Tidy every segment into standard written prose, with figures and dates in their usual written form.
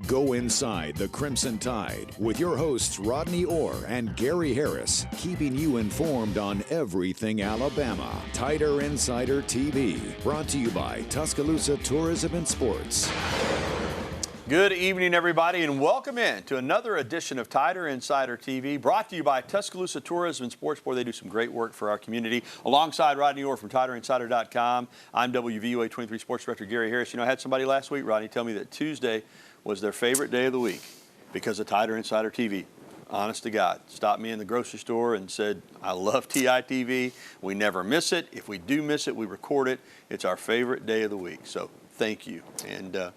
Go inside the Crimson Tide with your hosts Rodney Orr and Gary Harris, keeping you informed on everything Alabama. Tider Insider TV, brought to you by Tuscaloosa Tourism and Sports. Good evening, everybody, and welcome in to another edition of Tider Insider TV, brought to you by Tuscaloosa Tourism and Sports. Boy, they do some great work for our community. Alongside Rodney Orr from TiderInsider.com, I'm WVUA 23 Sports Director Gary Harris. You know, I had somebody last week, Rodney, tell me that Tuesday was their favorite day of the week because of Tider Insider TV. Honest to God, stopped me in the grocery store and said, I love TITV. We never miss it. If we do miss it, we record it. It's our favorite day of the week. So thank you. And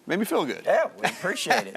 made me feel good. Yeah, we appreciate it.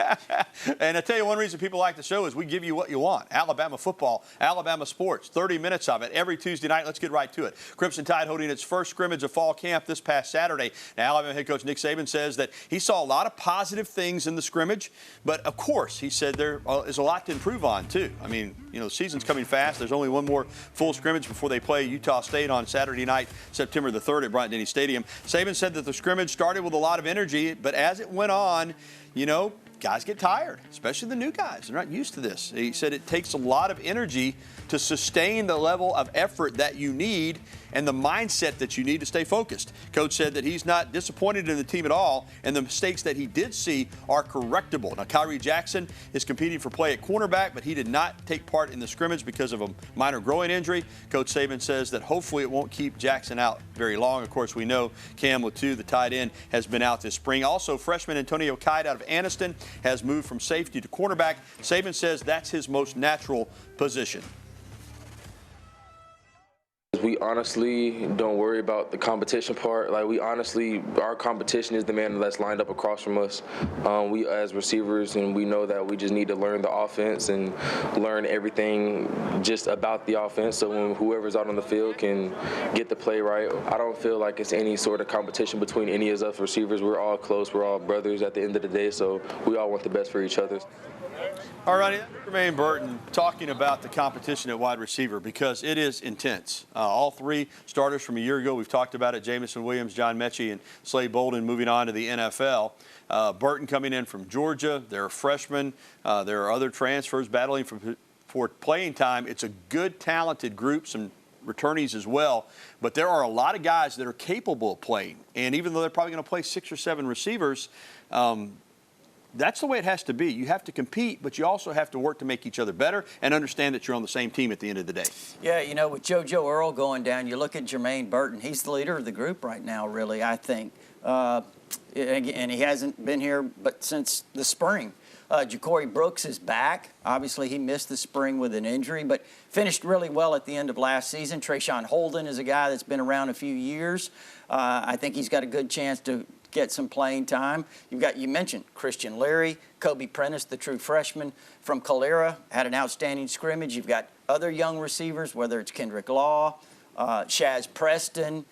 And I tell you, one reason people like the show is we give you what you want. Alabama football, Alabama sports, 30 minutes of it every Tuesday night. Let's get right to it. Crimson Tide holding its first scrimmage of fall camp this past Saturday. Now, Alabama head coach Nick Saban says that he saw a lot of positive things in the scrimmage, but of course, he said there is a lot to improve on, too. I mean, you know, the season's coming fast. There's only one more full scrimmage before they play Utah State on Saturday night, September the 3rd at Bryant-Denny Stadium. Saban said that the scrimmage started with a lot of energy, but as it went on, you know, guys get tired, especially the new guys. They're not used to this. He said it takes a lot of energy to sustain the level of effort that you need and the mindset that you need to stay focused. Coach said that he's not disappointed in the team at all, and the mistakes that he did see are correctable. Now, Kyrie Jackson is competing for play at cornerback, but he did not take part in the scrimmage because of a minor groin injury. Coach Saban says that hopefully it won't keep Jackson out very long. Of course, we know Cam Latu, the tight end, has been out this spring. Also, freshman Antonio Kite out of Anniston has moved from safety to cornerback. Saban says that's his most natural position. We honestly don't worry about the competition part. Like, our competition is the man that's lined up across from us. We as receivers, and we know that we just need to learn the offense and learn everything just about the offense. So when whoever's out on the field can get the play right, I don't feel like it's any sort of competition between any of us receivers. We're all close. We're all brothers at the end of the day. So we all want the best for each other. All right, Jermaine Burton talking about the competition at wide receiver because it is intense. All three starters from a year ago, we've talked about it, Jamison Williams, John Mechie, and Slade Bolden moving on to the NFL. Burton coming in from Georgia. They're freshmen. There are other transfers battling for playing time. It's a good, talented group, some returnees as well. But there are a lot of guys that are capable of playing. And even though they're probably going to play 6 or 7 receivers, that's the way it has to be. You have to compete, but you also have to work to make each other better and understand that you're on the same team at the end of the day. Yeah, you know, with JoJo Earl going down, you look at Jermaine Burton. He's the leader of the group right now, really, I think. And he hasn't been here but since the spring. Ja'Cory Brooks is back. Obviously, he missed the spring with an injury, but finished really well at the end of last season. Trayshawn Holden is a guy that's been around a few years. I think he's got a good chance to get some playing time. You mentioned Christian Leary, Kobe Prentice, the true freshman from Calera, had an outstanding scrimmage. You've got other young receivers, whether it's Kendrick Law, Shaz Preston,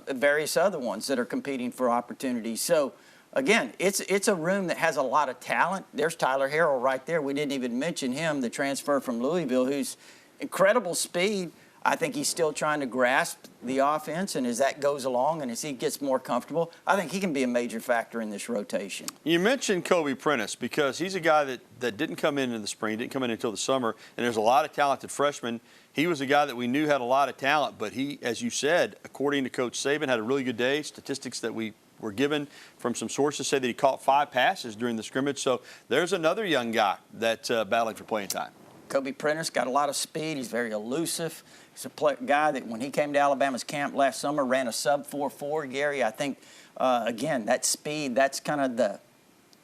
various other ones that are competing for opportunities. So, again, it's a room that has a lot of talent. There's Tyler Harrell right there. We didn't even mention him, the transfer from Louisville, who's incredible speed. I think he's still trying to grasp the offense, and as that goes along and as he gets more comfortable, I think he can be a major factor in this rotation. You mentioned Kobe Prentice because he's a guy that didn't come in the spring, didn't come in until the summer, and there's a lot of talented freshmen. He was a guy that we knew had a lot of talent, but he, as you said, according to Coach Saban, had a really good day. Statistics that we were given from some sources say that he caught 5 passes during the scrimmage. So there's another young guy that's battling for playing time. Kobe Prentice got a lot of speed. He's very elusive. He's a guy that when he came to Alabama's camp last summer ran a sub 4.4, Gary. I think, again, that speed, that's kind of the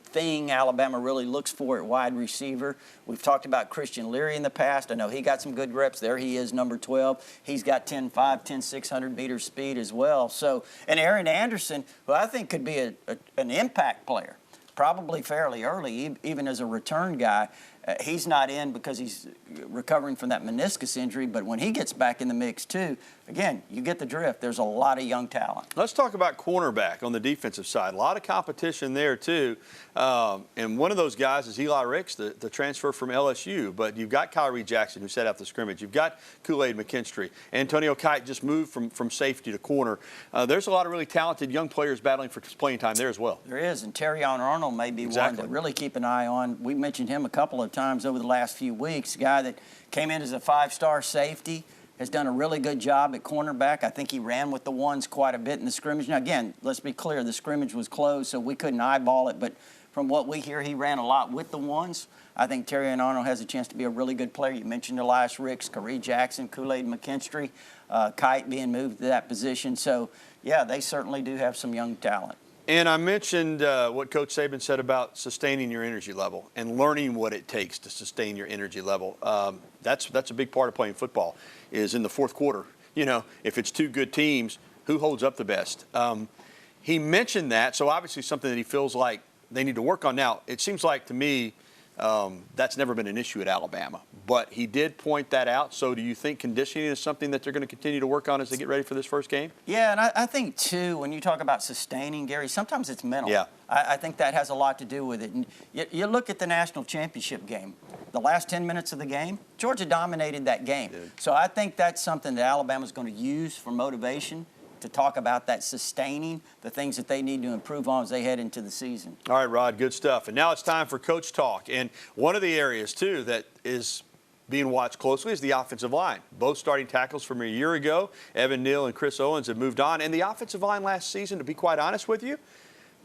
thing Alabama really looks for at wide receiver. We've talked about Christian Leary in the past. I know he got some good reps. There he is, number 12. He's got 10.5, 10.600 meter speed as well. So, and Aaron Anderson, who I think could be an impact player, probably fairly early, even as a return guy. He's not in because he's recovering from that meniscus injury, but when he gets back in the mix too, again, you get the drift. There's a lot of young talent. Let's talk about cornerback on the defensive side. A lot of competition there, too. And one of those guys is Eli Ricks, the transfer from LSU. But you've got Kyrie Jackson, who set out the scrimmage. You've got Kool-Aid McKinstry. Antonio Kite just moved from safety to corner. There's a lot of really talented young players battling for playing time there as well. There is, and Terrion Arnold may be one to really keep an eye on. We mentioned him a couple of times over the last few weeks. A guy that came in as a 5-star safety, has done a really good job at cornerback. I think he ran with the ones quite a bit in the scrimmage. Now, again, let's be clear, the scrimmage was closed, so we couldn't eyeball it, but from what we hear, he ran a lot with the ones. I think Terrion Arnold has a chance to be a really good player. You mentioned Elias Ricks, Kyrie Jackson, Kool-Aid McKinstry, Kite being moved to that position. So, yeah, they certainly do have some young talent. And I mentioned what Coach Saban said about sustaining your energy level and learning what it takes to sustain your energy level. That's a big part of playing football, is in the fourth quarter. You know, if it's two good teams, who holds up the best? He mentioned that, so obviously something that he feels like they need to work on. Now, it seems like to me that's never been an issue at Alabama, but he did point that out. So do you think conditioning is something that they're going to continue to work on as they get ready for this first game? Yeah, and I think, too, when you talk about sustaining, Gary, sometimes it's mental. Yeah. I think that has a lot to do with it. And you look at the national championship game. The last 10 minutes of the game, Georgia dominated that game. So I think that's something that Alabama's going to use for motivation, to talk about that sustaining, the things that they need to improve on as they head into the season. All right, Rod, good stuff. And now it's time for Coach Talk. And one of the areas, too, that is being watched closely is the offensive line. Both starting tackles from a year ago, Evan Neal and Chris Owens, have moved on. And the offensive line last season, to be quite honest with you,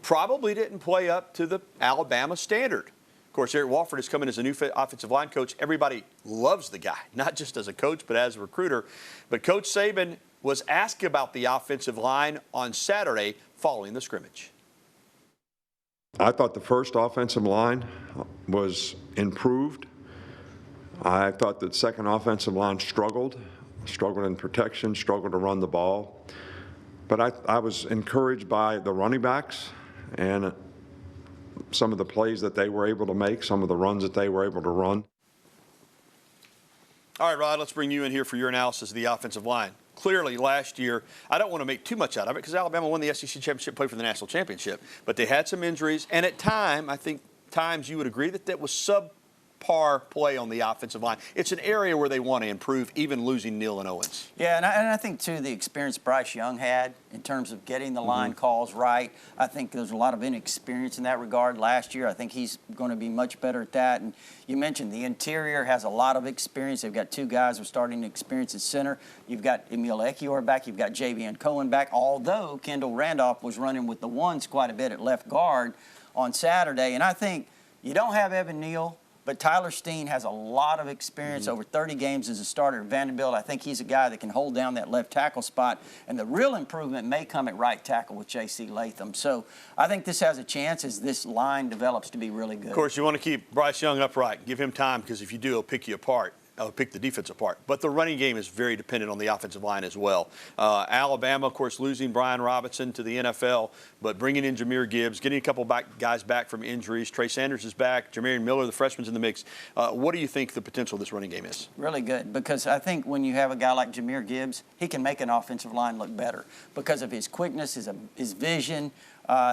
probably didn't play up to the Alabama standard. Of course, Eric Walford is coming as a new offensive line coach. Everybody loves the guy, not just as a coach, but as a recruiter. But Coach Saban was asked about the offensive line on Saturday following the scrimmage. I thought the first offensive line was improved. I thought that second offensive line struggled in protection, struggled to run the ball. But I was encouraged by the running backs and some of the plays that they were able to make, some of the runs that they were able to run. All right, Rod, let's bring you in here for your analysis of the offensive line. Clearly, last year, I don't want to make too much out of it because Alabama won the SEC championship, played for the national championship. But they had some injuries, and at times you would agree that was subpar play on the offensive line. It's an area where they want to improve, even losing Neal and Owens. Yeah, and I think, too, the experience Bryce Young had in terms of getting the line calls right, I think there's a lot of inexperience in that regard last year. I think he's going to be much better at that. And you mentioned the interior has a lot of experience. They've got two guys who are starting to experience at center. You've got Emil Ekiyor back. You've got Javian Cohen back, although Kendall Randolph was running with the ones quite a bit at left guard on Saturday. And I think you don't have Evan Neal, but Tyler Steen has a lot of experience, over 30 games as a starter at Vanderbilt. I think he's a guy that can hold down that left tackle spot. And the real improvement may come at right tackle with J.C. Latham. So I think this has a chance as this line develops to be really good. Of course, you want to keep Bryce Young upright. Give him time because if you do, he'll pick you apart. Pick the defense apart. But the running game is very dependent on the offensive line as well. Alabama, of course, losing Brian Robinson to the NFL, but bringing in Jahmyr Gibbs, getting a couple guys back from injuries. Trey Sanders is back. Jermaine Miller, the freshman's in the mix. What do you think the potential of this running game is? Really good, because I think when you have a guy like Jahmyr Gibbs, he can make an offensive line look better because of his quickness, his vision,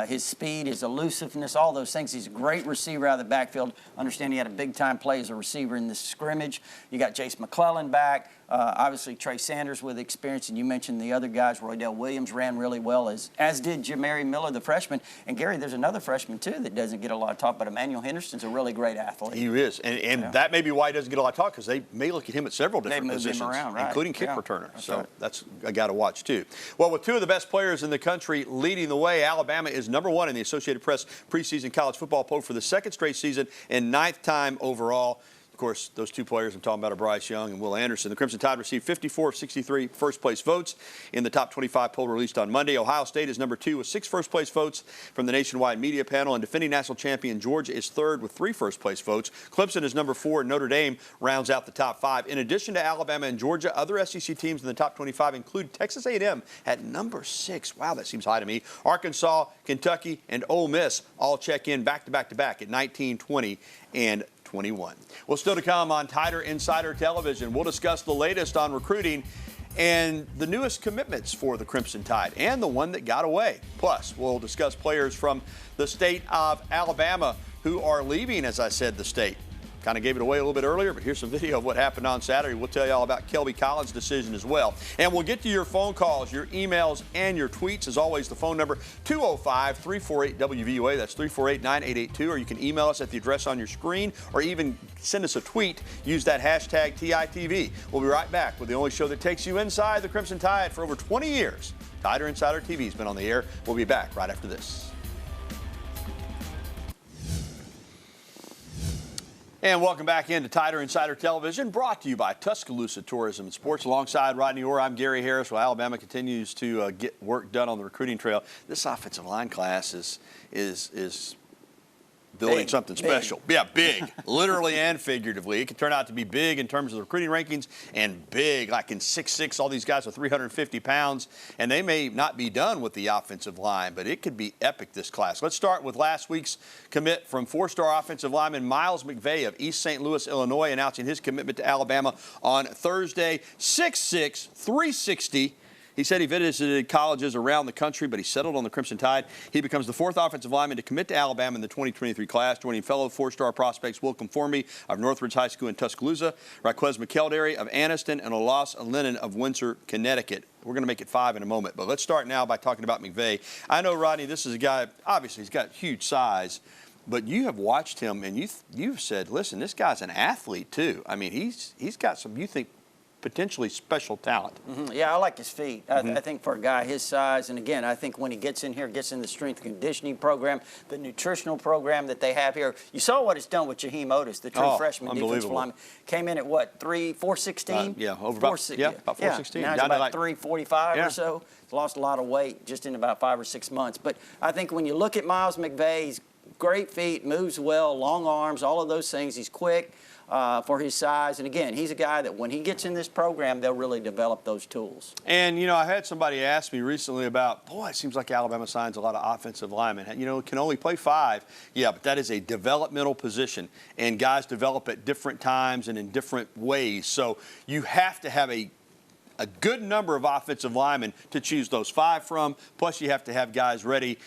his speed, his elusiveness, all those things. He's a great receiver out of the backfield. Understand he had a big-time play as a receiver in this scrimmage. You got Jace McClellan back. Obviously, Trey Sanders with experience, and you mentioned the other guys. Roydell Williams ran really well, as did Jermaine Miller, the freshman. And, Gary, there's another freshman, too, that doesn't get a lot of talk, but Emmanuel Henderson's a really great athlete. He is, and that may be why he doesn't get a lot of talk, because they may look at him at several different positions, him around, right, including kick returner. That's so right. That's a guy to watch, too. Well, with two of the best players in the country leading the way, Alabama is #1 in the Associated Press preseason college football poll for the second straight season and 9th time overall. Of course, those two players I'm talking about are Bryce Young and Will Anderson. The Crimson Tide received 54 of 63 first-place votes in the top 25 poll released on Monday. Ohio State is #2 with 6 first-place votes from the nationwide media panel, and defending national champion Georgia is 3rd with 3 first-place votes. Clemson is #4, and Notre Dame rounds out the top 5. In addition to Alabama and Georgia, other SEC teams in the top 25 include Texas A&M at #6. Wow, that seems high to me. Arkansas, Kentucky, and Ole Miss all check in back-to-back at 19, 20, and 21. Well, still to come on Tider Insider Television, we'll discuss the latest on recruiting and the newest commitments for the Crimson Tide and the one that got away. Plus, we'll discuss players from the state of Alabama who are leaving, as I said, the state. Kind of gave it away a little bit earlier, but here's some video of what happened on Saturday. We'll tell you all about Kelby Collins' decision as well. And we'll get to your phone calls, your emails, and your tweets. As always, the phone number 205-348-WVUA. That's 348-9882. Or you can email us at the address on your screen, or even send us a tweet. Use that hashtag TITV. We'll be right back with the only show that takes you inside the Crimson Tide for over 20 years. Tider Insider TV has been on the air. We'll be back right after this. And welcome back into Tider Insider Television, brought to you by Tuscaloosa Tourism and Sports. Alongside Rodney Orr, I'm Gary Harris. While Alabama continues to get work done on the recruiting trail, this offensive line class is building big, something special. Yeah, big, literally and figuratively. It can turn out to be big in terms of the recruiting rankings, and big, like in 6'6", all these guys are 350 pounds, and they may not be done with the offensive line, but it could be epic, this class. Let's start with last week's commit from four-star offensive lineman Miles McVay of East St. Louis, Illinois, announcing his commitment to Alabama on Thursday. 6'6", 360. He said he visited colleges around the country, but he settled on the Crimson Tide. He becomes the fourth offensive lineman to commit to Alabama in the 2023 class, joining fellow four-star prospects Wilcom Formby of Northridge High School in Tuscaloosa, Raquez McElderry of Anniston, and Olas Lennon of Windsor, Connecticut. We're going to make it 5 in a moment, but let's start now by talking about McVay. I know, Rodney, this is a guy, obviously he's got huge size, but you have watched him and you've said, listen, this guy's an athlete too. I mean, he's got some, you think, potentially special talent. Mm-hmm. Yeah, I like his feet. I think for a guy his size, and again, I think when he gets in here, gets in the strength and conditioning program, the nutritional program that they have here. You saw what it's done with Jaheim Otis, the true freshman defensive lineman. Came in at what, 416? Yeah, over about 416. Now he's down about to 345 or so. He's lost a lot of weight just in about 5 or 6 months. But I think when you look at Miles McVay, he's great feet, moves well, long arms, all of those things. He's quick. For his size. And again, he's a guy that when he gets in this program, they'll really develop those tools. And, you know, I had somebody ask me recently about, boy, it seems like Alabama signs a lot of offensive linemen. You know, can only play 5. Yeah, but that is a developmental position. And guys develop at different times and in different ways. So you have to have a good number of offensive linemen to choose those 5 from. Plus, you have to have guys ready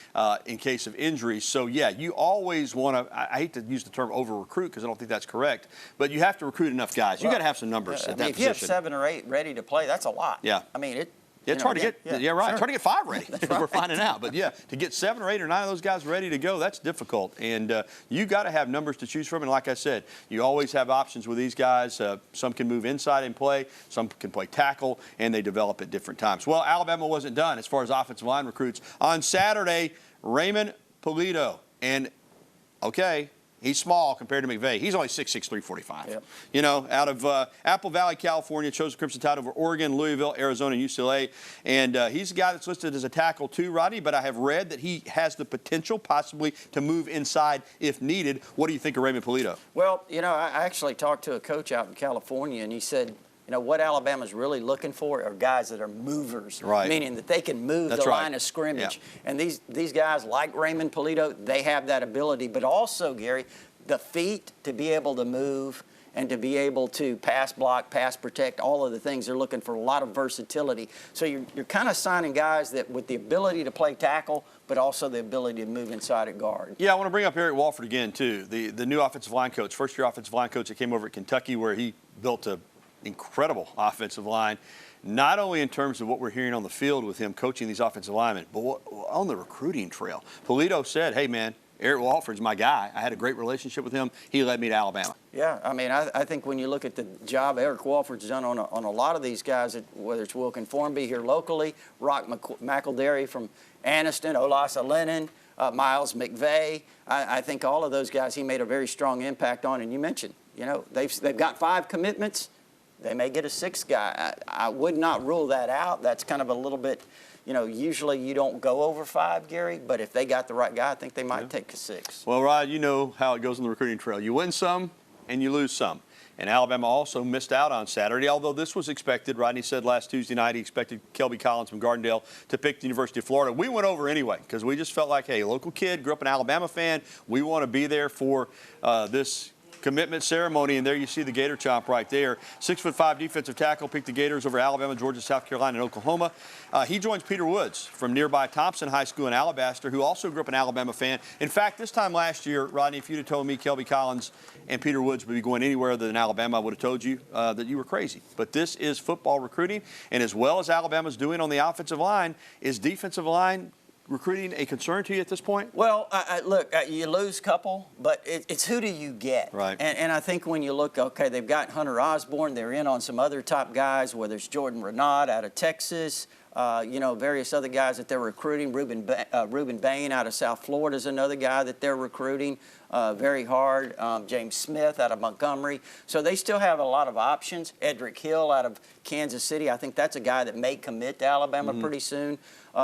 in case of injuries. So, yeah, you always want to, I hate to use the term over-recruit because I don't think that's correct, but you have to recruit enough guys. You got to have some numbers at that if position. You have 7 or 8 ready to play, that's a lot. Yeah. I mean, it's hard to get, right. Sure. It's hard to get 5 ready, as right. we're finding out. But, yeah, to get 7 or 8 or 9 of those guys ready to go, that's difficult. And you got to have numbers to choose from. And like I said, you always have options with these guys. Some can move inside and play. Some can play tackle, and they develop at different times. Well, Alabama wasn't done as far as offensive line recruits. On Saturday, Raymond Pulido. And, okay, he's small compared to McVay. He's only 6'6", 345. Yep. You know, out of Apple Valley, California, chose the Crimson Tide over Oregon, Louisville, Arizona, and UCLA. And he's a guy that's listed as a tackle too, Rodney, but I have read that he has the potential possibly to move inside if needed. What do you think of Raymond Pulido? Well, you know, I actually talked to a coach out in California, and he said, you know, what Alabama's really looking for are guys that are movers, meaning that they can move the line of scrimmage. Yeah. And these guys like Raymond Pulido, they have that ability. But also, Gary, the feet to be able to move and to be able to pass block, pass protect, all of the things. They're looking for a lot of versatility. So you're kind of signing guys that with the ability to play tackle, but also the ability to move inside at guard. Yeah, I want to bring up Eric Walford again, too, the new offensive line coach, first-year offensive line coach that came over at Kentucky, where he built an incredible offensive line, not only in terms of what we're hearing on the field with him coaching these offensive linemen, but on the recruiting trail. Pulido said, hey, man, Eric Walford's my guy. I had a great relationship with him. He led me to Alabama. Yeah, I mean, I think when you look at the job Eric Walford's done on a lot of these guys, whether it's Wilcom Formby here locally, Rock McElderry from Anniston, Olas Lennon, Miles McVay, I think all of those guys he made a very strong impact on. And you mentioned, you know, they've got 5 commitments. They may get a 6th guy. I would not rule that out. That's kind of a little bit, you know, usually you don't go over 5, Gary, but if they got the right guy, I think they might take a 6. Well, Rod, you know how it goes on the recruiting trail. You win some and you lose some. And Alabama also missed out on Saturday, although this was expected. Rodney said last Tuesday night he expected Kelby Collins from Gardendale to pick the University of Florida. We went over anyway because we just felt like, hey, local kid, grew up an Alabama fan. We want to be there for this commitment ceremony, and there you see the Gator Chomp right there. 6'5" defensive tackle, picked the Gators over Alabama, Georgia, South Carolina, and Oklahoma. He joins Peter Woods from nearby Thompson High School in Alabaster, who also grew up an Alabama fan. In fact, this time last year, Rodney, if you'd have told me Kelby Collins and Peter Woods would be going anywhere other than Alabama, I would have told you that you were crazy. But this is football recruiting, and as well as Alabama's doing on the offensive line, is defensive line recruiting a concern to you at this point? Well, look, you lose a couple, but it's who do you get? Right. And I think when you look, okay, they've got Hunter Osborne. They're in on some other top guys, whether it's Jordan Renaud out of Texas, various other guys that they're recruiting. Reuben Bain out of South Florida is another guy that they're recruiting very hard. James Smith out of Montgomery. So they still have a lot of options. Edric Hill out of Kansas City. I think that's a guy that may commit to Alabama pretty soon.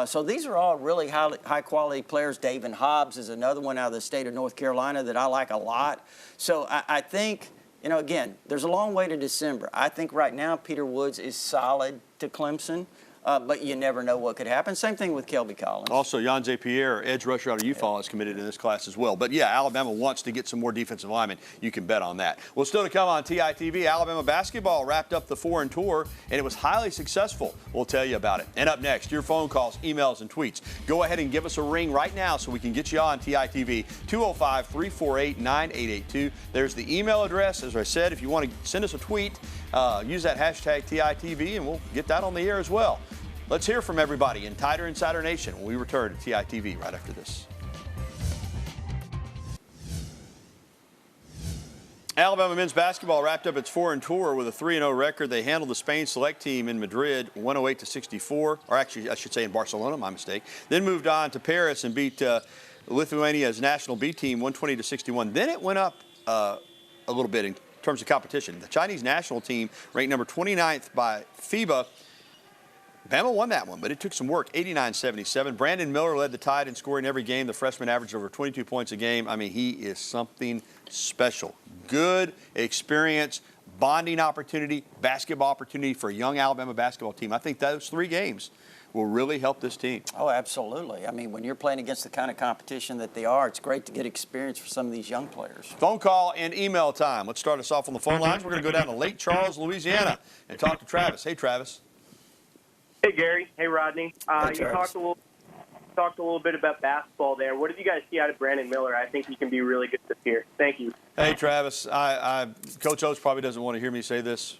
So these are all really high-quality players. David Hobbs is another one out of the state of North Carolina that I like a lot. So I think, again, there's a long way to December. I think right now Peter Woods is solid to Clemson. But you never know what could happen. Same thing with Kelby Collins. Also, Yanze Pierre, edge rusher out of UFAL, is committed in this class as well. But, yeah, Alabama wants to get some more defensive linemen. You can bet on that. Well, still to come on TITV, Alabama basketball wrapped up the foreign tour, and it was highly successful. We'll tell you about it. And up next, your phone calls, emails, and tweets. Go ahead and give us a ring right now so we can get you on TITV, 205-348-9882. There's the email address. As I said, if you want to send us a tweet, use that hashtag TITV, and we'll get that on the air as well. Let's hear from everybody in Tighter Insider Nation when we return to TITV right after this. Alabama men's basketball wrapped up its foreign tour with a 3-0 record. They handled the Spain select team in Madrid 108-64, or actually I should say in Barcelona, my mistake. Then moved on to Paris and beat Lithuania's national B team 120-61. Then it went up a little bit in terms of competition. The Chinese national team ranked number 29th by FIBA. Bama won that one, but it took some work, 89-77. Brandon Miller led the Tide in scoring every game. The freshman averaged over 22 points a game. I mean, he is something special. Good experience, bonding opportunity, basketball opportunity for a young Alabama basketball team. I think those 3 games will really help this team. Oh, absolutely. I mean, when you're playing against the kind of competition that they are, it's great to get experience for some of these young players. Phone call and email time. Let's start us off on the phone lines. We're going to go down to Lake Charles, Louisiana, and talk to Travis. Hey, Travis. Hey, Gary. Hey, Rodney. Hey, you talked a little bit about basketball there. What did you guys see out of Brandon Miller? I think he can be really good this year. Thank you. Hey, Travis. Coach Oates probably doesn't want to hear me say this,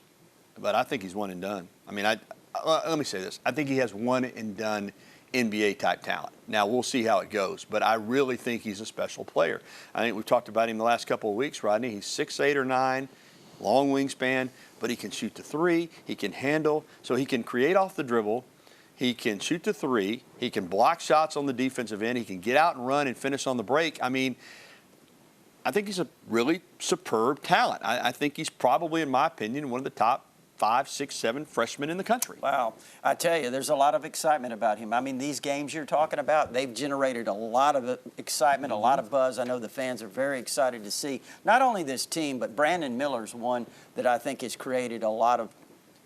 but I think he's one and done. I mean, let me say this. I think he has one and done NBA-type talent. Now, we'll see how it goes, but I really think he's a special player. I think we've talked about him the last couple of weeks, Rodney. He's 6'8" or 6'9", long wingspan, but he can shoot the 3, he can handle, so he can create off the dribble, he can shoot the 3, he can block shots on the defensive end, he can get out and run and finish on the break. I mean, I think he's a really superb talent. I think he's probably, in my opinion, one of the top 5, 6, 7 freshmen in the country. Wow. I tell you, there's a lot of excitement about him. I mean, these games you're talking about, they've generated a lot of excitement, a lot of buzz. I know the fans are very excited to see not only this team, but Brandon Miller's one that I think has created a lot of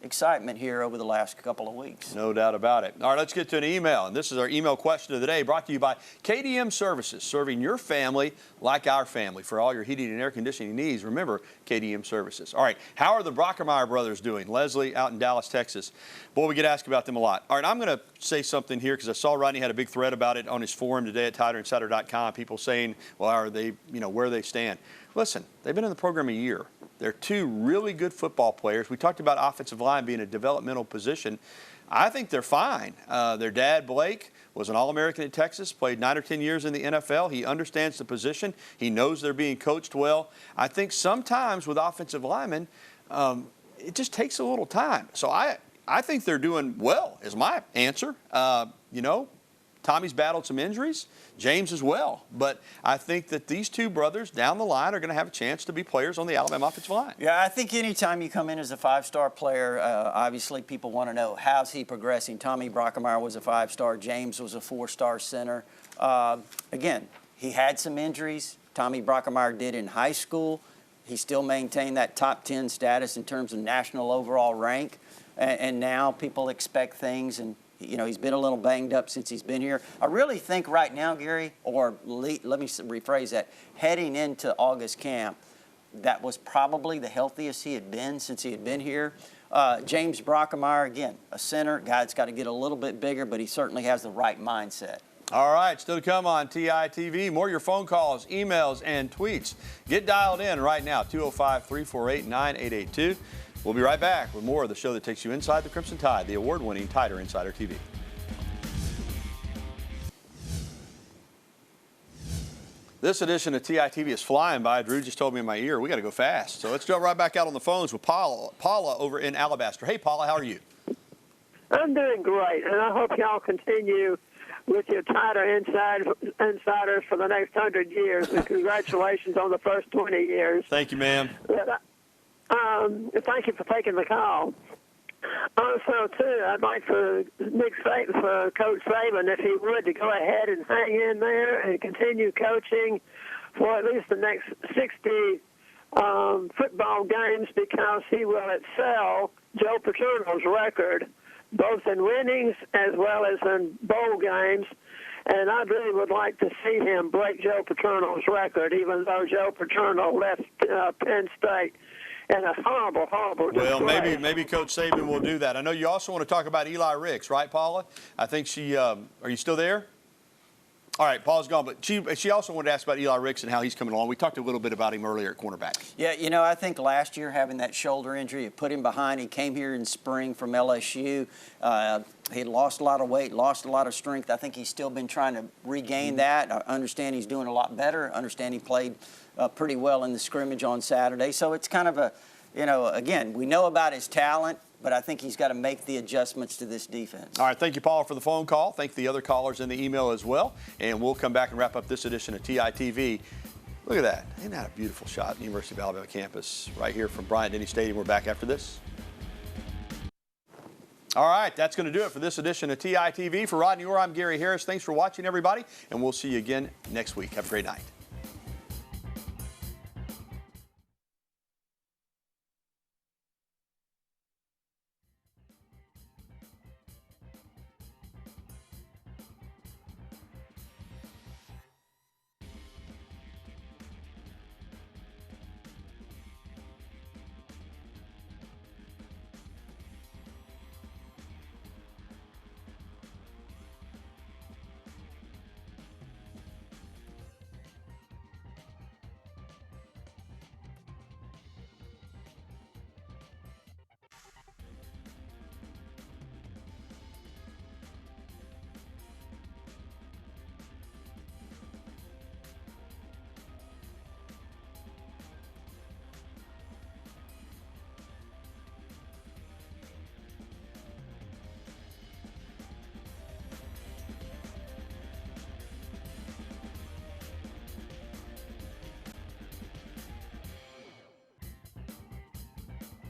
excitement here over the last couple of weeks. No doubt about it. All right, let's get to an email. And this is our email question of the day, brought to you by KDM Services, serving your family like our family. For all your heating and air conditioning needs, remember KDM Services. All right, how are the Brockermeyer brothers doing? Leslie out in Dallas, Texas. Boy, we get asked about them a lot. All right, I'm going to say something here because I saw Rodney had a big thread about it on his forum today at TighterInsider.com. People saying, well, are they, where they stand. Listen, they've been in the program a year. They're 2 really good football players. We talked about offensive line being a developmental position. I think they're fine. Their dad, Blake, was an All-American at Texas, played 9 or 10 years in the NFL. He understands the position. He knows they're being coached well. I think sometimes with offensive linemen, it just takes a little time. So I think they're doing well is my answer. Tommy's battled some injuries, James as well. But I think that these 2 brothers down the line are going to have a chance to be players on the Alabama offensive line. Yeah, I think anytime you come in as a 5-star player, obviously people want to know how's he progressing. Tommy Brockermeyer was a 5-star. James was a 4-star center. Again, he had some injuries. Tommy Brockermeyer did in high school. He still maintained that top 10 status in terms of national overall rank. And now people expect things, and he's been a little banged up since he's been here. I really think right now, Gary, or let me rephrase that, heading into August camp, that was probably the healthiest he had been since he had been here. James Brockemeyer, again, a center, guy that's got to get a little bit bigger, but he certainly has the right mindset. All right, still to come on TITV. More of your phone calls, emails, and tweets. Get dialed in right now, 205-348-9882. We'll be right back with more of the show that takes you inside the Crimson Tide, the award-winning Tider Insider TV. This edition of TITV is flying by. Drew just told me in my ear, we got to go fast. So let's jump right back out on the phones with Paula over in Alabaster. Hey, Paula, how are you? I'm doing great, and I hope y'all continue with your Tider Insiders for the next 100 years, and congratulations on the first 20 years. Thank you, ma'am. Thank you for taking the call. Also, too, I'd like for Coach Saban, if he would, to go ahead and hang in there and continue coaching for at least the next 60 football games, because he will excel Joe Paterno's record, both in winnings as well as in bowl games. And I really would like to see him break Joe Paterno's record, even though Joe Paterno left Penn State in a horrible, horrible disgrace. Well, maybe Coach Saban will do that. I know you also want to talk about Eli Ricks, right, Paula? I think she are you still there? All right, Paula's gone, but she also wanted to ask about Eli Ricks and how he's coming along. We talked a little bit about him earlier at cornerback. Yeah, you know, I think last year having that shoulder injury, it put him behind. He came here in spring from LSU. He lost a lot of weight, lost a lot of strength. I think he's still been trying to regain that. I understand he's doing a lot better. I understand he played pretty well in the scrimmage on Saturday. So it's kind of a, you know, again, we know about his talent, but I think he's got to make the adjustments to this defense. All right, thank you, Paula, for the phone call. Thank the other callers in the email as well. And we'll come back and wrap up this edition of TITV. Look at that. Isn't that a beautiful shot? University of Alabama campus right here from Bryant-Denny Stadium. We're back after this. All right, that's going to do it for this edition of TITV. For Rodney Orr, I'm Gary Harris. Thanks for watching, everybody, and we'll see you again next week. Have a great night.